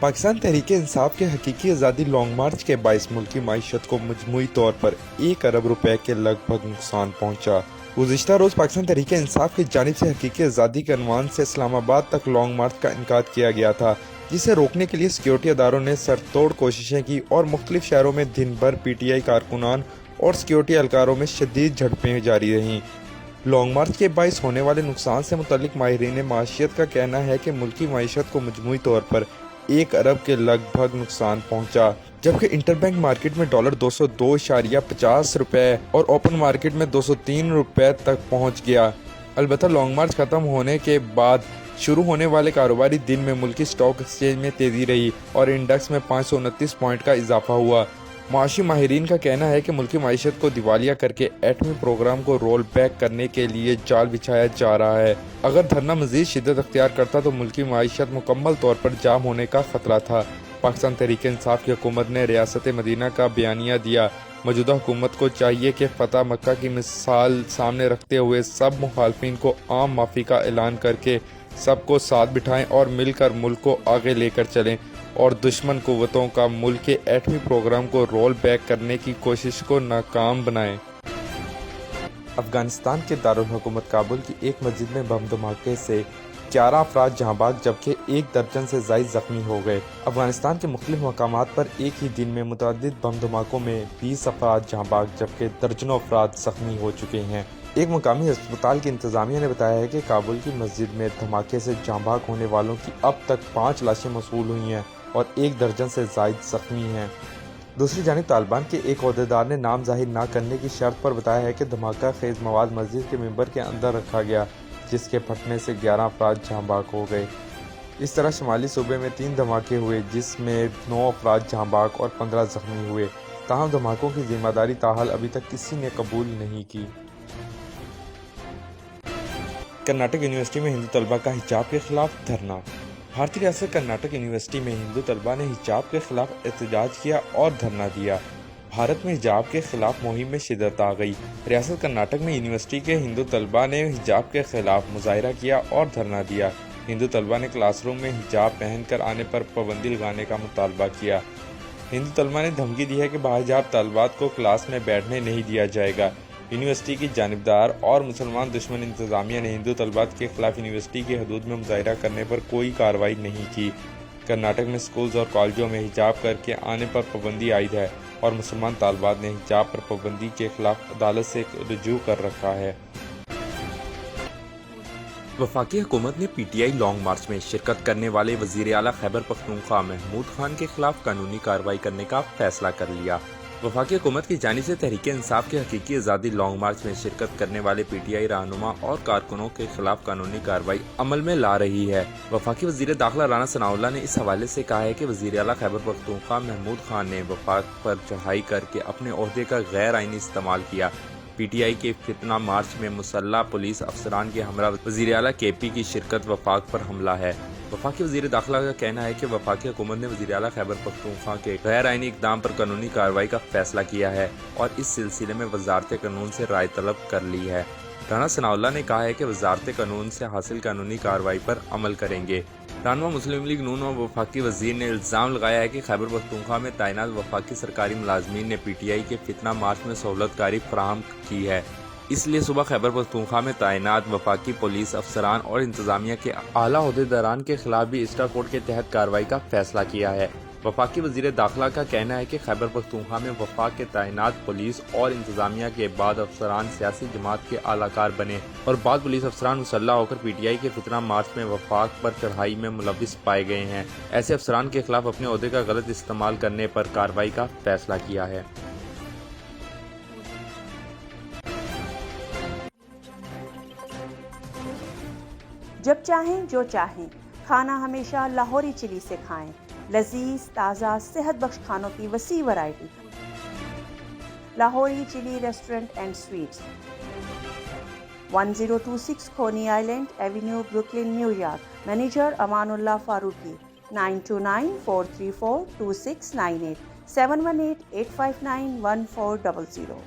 पाकिस्तान तहरीक इंसाफ के हकीकी आज़ादी लॉन्ग मार्च के बाईस मुल्की माईशत को मजमूई तौर पर 1 अरब रुपए के लगभग नुकसान पहुंचा। गुज़िश्ता रोज़ पाकिस्तान तहरीक इंसाफ की जानिब से हकीकी आज़ादी के अनवान से इस्लामाबाद तक लॉन्ग मार्च का इनकाद किया गया था, जिसे रोकने के लिए सिक्योरिटी अदारों ने सरतोड़ कोशिशें की और मुख्तलिफ शहरों में दिन भर PTI कारकुनान और सिक्योरिटी एहलकारों में शदीद झड़पें जारी रहीं। लॉन्ग मार्च के बाईस होने वाले नुकसान से मुतल्लिक माहिरीन माशियत का कहना है कि मुल्की माईशत को मजमूई तौर पर 1 अरब के लगभग नुकसान पहुंचा, जबकि इंटरबैंक मार्केट में डॉलर 202.50 रुपए और ओपन मार्केट में 203 रुपए तक पहुंच गया। अलबत्ता लॉन्ग मार्च खत्म होने के बाद शुरू होने वाले कारोबारी दिन में मुल्की स्टॉक एक्सचेंज में तेजी रही और इंडेक्स में 529 पॉइंट का इजाफा हुआ। माशी माहिरीन का कहना है कि मुल्की माईशत को दिवालिया करके एटमी प्रोग्राम को रोल बैक करने के लिए जाल बिछाया जा रहा है। अगर धरना मजीद शिद्दत अख्तियार करता तो मुल्की माईशत मुकम्मल तौर पर जाम होने का खतरा था। पाकिस्तान तहरीक इंसाफ की हुकूमत ने रियासत मदीना का बयानिया दिया। मौजूदा हुकूमत को चाहिए कि फतह मक्का की मिसाल सामने रखते हुए सब मुखालफिन को आम माफ़ी का ऐलान करके सबको साथ बिठाएं और मिलकर मुल्क को आगे लेकर चलें और दुश्मन कुव्वतों का मुल्क के एटमी प्रोग्राम को रोल बैक करने की कोशिश को नाकाम बनाएं। अफगानिस्तान के दारुल हुकूमत काबुल की एक मस्जिद में बम धमाके से 11 अफराद जहाँ भाग जबकि 1 दर्जन से ज़ायद जख्मी हो गए। अफगानिस्तान के मुख्तलिफ मकामात पर एक ही दिन में मुतअद्दिद बम धमाकों में 20 अफराद जहाँ भाग जबकि दर्जनों अफराद जख्मी हो चुके हैं। एक मुकामी अस्पताल की इंतजामिया ने बताया है कि काबुल की मस्जिद में धमाके से जहाँ भाग होने वालों की अब तक 5 लाशें मौसूल हुई हैं और 1 दर्जन से ज़ायद जख्मी हैं। दूसरी जानिब तालिबान के एक ओहदेदार ने नाम जाहिर न करने की शर्त पर बताया है कि धमाका खेज मवाद मस्जिद के मिंबर के अंदर रखा गया, जिसके फटने से 11 अफराद जहाँ भाग हो गए। इस तरह शुमाली सूबे में 3 धमाके हुए, जिसमें 9 अफराद जहाँ भाग और 15 जख्मी हुए। ताहम धमाकों की जिम्मेदारी ताहाल अभी तक किसी ने कबूल नहीं की। कर्नाटक यूनिवर्सिटी में हिंदू तलबा का हिजाब के खिलाफ धरना। भारतीय रियासत कर्नाटक यूनिवर्सिटी में हिंदू तलबा ने हिजाब के खिलाफ एहतजाज किया और धरना दिया। भारत में हिजाब के खिलाफ मुहिम में शिद्दत आ गई। रियासत कर्नाटक में यूनिवर्सिटी के हिंदू तलबा ने हिजाब के खिलाफ मुजाहरा किया और धरना दिया। हिंदू तलबा ने क्लासरूम में हिजाब पहनकर आने पर पाबंदी लगाने का मुतालबा किया। हिंदू तलबा ने धमकी दी है कि बाहिजाब तलबात को क्लास में बैठने नहीं दिया जाएगा। यूनिवर्सिटी की जानिबदार और मुसलमान दुश्मन इंतजामिया ने हिंदू तलबात के खिलाफ यूनिवर्सिटी की हदूद में मुजाहरा करने पर कोई कार्रवाई नहीं की। कर्नाटक में स्कूल्स और कॉलेजों में हिजाब करके आने पर पाबंदी आयद है और मुसलमान तालिबात ने हिजाब पर पाबंदी के खिलाफ अदालत से रुजू कर रखा है। वफाकी हुकूमत ने PTI लॉन्ग मार्च में शिरकत करने वाले वजीर आला खैबर पख्तूनख्वा महमूद खान के खिलाफ कानूनी कार्रवाई करने का फैसला कर लिया। वफाकी हुकूमत की जानिब से तहरीक इंसाफ के हकीकी आज़ादी लॉन्ग मार्च में शिरकत करने वाले PTI रहनुमा और कारकुनों के खिलाफ कानूनी कार्रवाई अमल में ला रही है। वफाकी वजीर दाखिला राना सनाउल्लाह ने इस हवाले से कहा है कि वजीर आला खैबर पख्तूनख्वा महमूद खान ने वफाक पर चढ़ाई करके अपने ओहदे का गैर आईनी इस्तेमाल किया। PTI के फितना मार्च में मुसल्लह पुलिस अफसरान के हमरा वजीर आला KP की शिरकत वफाक पर हमला है। वफाकी वजीर दाखिला का कहना है कि वफाकी हुकूमत ने वजीर आला खैबर पख्तूनख्वा के गैर आईनी इकदाम पर कानूनी कार्रवाई का फैसला किया है और इस सिलसिले में वजारत कानून से राय तलब कर ली है। राना सनाउल्लाह ने कहा है कि वजारत कानून से हासिल कानूनी कार्रवाई पर अमल करेंगे। रहनुमा मुस्लिम लीग नून और वफाकी वजीर ने इल्ज़ाम लगाया है कि खैबर पख्तूनख्वा में तैनात वफाकी सरकारी मुलाजमीन ने PTI के फितना मार्च में सहूलतकारी फराहम की है, इसलिए सुबह खैबर पख्तूनख्वा में तैनात वफाकी पुलिस अफसरान और इंतजामिया के आला ओहदेदारान के खिलाफ भी इंस्टा कोड के तहत कार्रवाई का फैसला किया है। वफाकी वजीर दाखिला का कहना है कि खैबर पख्तूनख्वा में वफाक के तैनात पुलिस और इंतजामिया के बाद अफसरान सियासी जमात के आलाकार बने और बाद पुलिस अफसरान मुसल्लह होकर PTI के फितना मार्च में वफाक पर चढ़ाई में मुलविस पाए गए हैं। ऐसे अफसरान के खिलाफ अपने ओहदे का गलत इस्तेमाल करने पर कार्रवाई का फैसला किया है। जब चाहें जो चाहें, खाना हमेशा लाहौरी चिली से खाएं। लजीज, ताज़ा, सेहत बख्श खानों की वसी variety. Lahori chili restaurant and sweets, 1026 Coney Island avenue, Brooklyn, New York. Manager Amanullah Farooqi. 9294342698 718-859-1400।